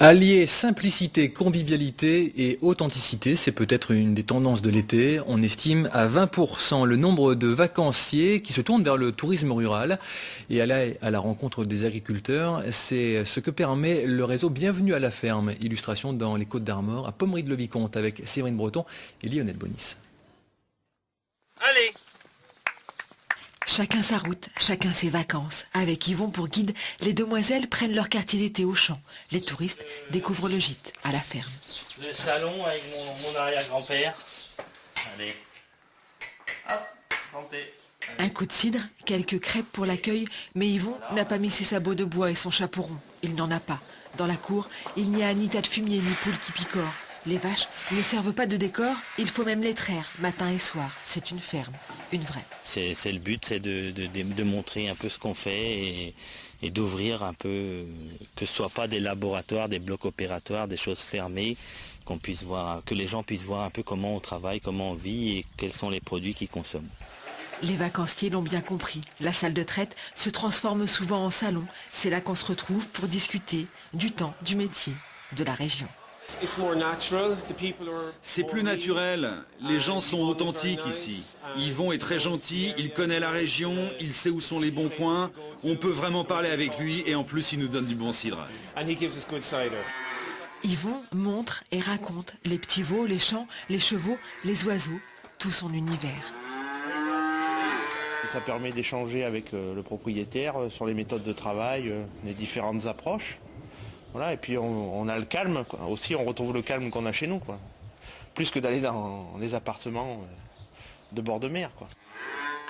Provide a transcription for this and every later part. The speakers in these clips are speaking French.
Allier simplicité, convivialité et authenticité, c'est peut-être une des tendances de l'été. On estime à 20% le nombre de vacanciers qui se tournent vers le tourisme rural et aller à la rencontre des agriculteurs. C'est ce que permet le réseau Bienvenue à la ferme. Illustration dans les Côtes-d'Armor à Pommery-de-le-Vicomte avec Séverine Breton et Lionel Bonis. Allez! Chacun sa route, chacun ses vacances. Avec Yvon pour guide, les demoiselles prennent leur quartier d'été au champ. Les touristes découvrent le gîte à la ferme. Le salon avec mon arrière-grand-père. Allez. Hop, santé. Un coup de cidre, quelques crêpes pour l'accueil, mais Yvon n'a pas mis ses sabots de bois et son chapeau rond. Il n'en a pas. Dans la cour, il n'y a ni tas de fumier ni poules qui picorent. Les vaches ne servent pas de décor, il faut même les traire, matin et soir. C'est une ferme, une vraie. C'est le but, c'est de montrer un peu ce qu'on fait et d'ouvrir un peu, que ce soit pas des laboratoires, des blocs opératoires, des choses fermées, qu'on puisse voir, que les gens puissent voir un peu comment on travaille, comment on vit et quels sont les produits qu'ils consomment. Les vacanciers l'ont bien compris. La salle de traite se transforme souvent en salon. C'est là qu'on se retrouve pour discuter du temps, du métier, de la région. C'est plus naturel, les gens sont authentiques ici. Yvon est très gentil, il connaît la région, il sait où sont les bons coins, on peut vraiment parler avec lui et en plus il nous donne du bon cidre. Yvon montre et raconte les petits veaux, les champs, les chevaux, les oiseaux, tout son univers. Ça permet d'échanger avec le propriétaire sur les méthodes de travail, les différentes approches. Voilà, et puis on a le calme, quoi. Aussi on retrouve le calme qu'on a chez nous, quoi. Plus que d'aller dans les appartements de bord de mer, quoi.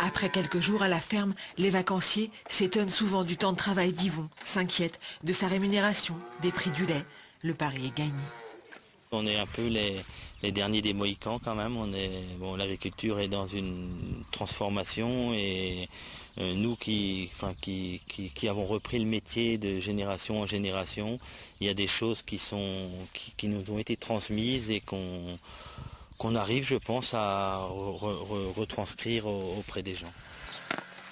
Après quelques jours à la ferme, les vacanciers s'étonnent souvent du temps de travail d'Yvon, s'inquiètent de sa rémunération, des prix du lait. Le pari est gagné. On est un peu les derniers des Mohicans quand même. L'agriculture est dans une transformation et nous qui avons repris le métier de génération en génération, il y a des choses qui nous ont été transmises et qu'on arrive, je pense, à retranscrire auprès des gens.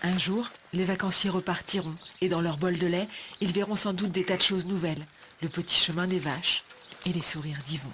Un jour, les vacanciers repartiront et dans leur bol de lait, ils verront sans doute des tas de choses nouvelles. Le petit chemin des vaches et les sourires d'Yvon.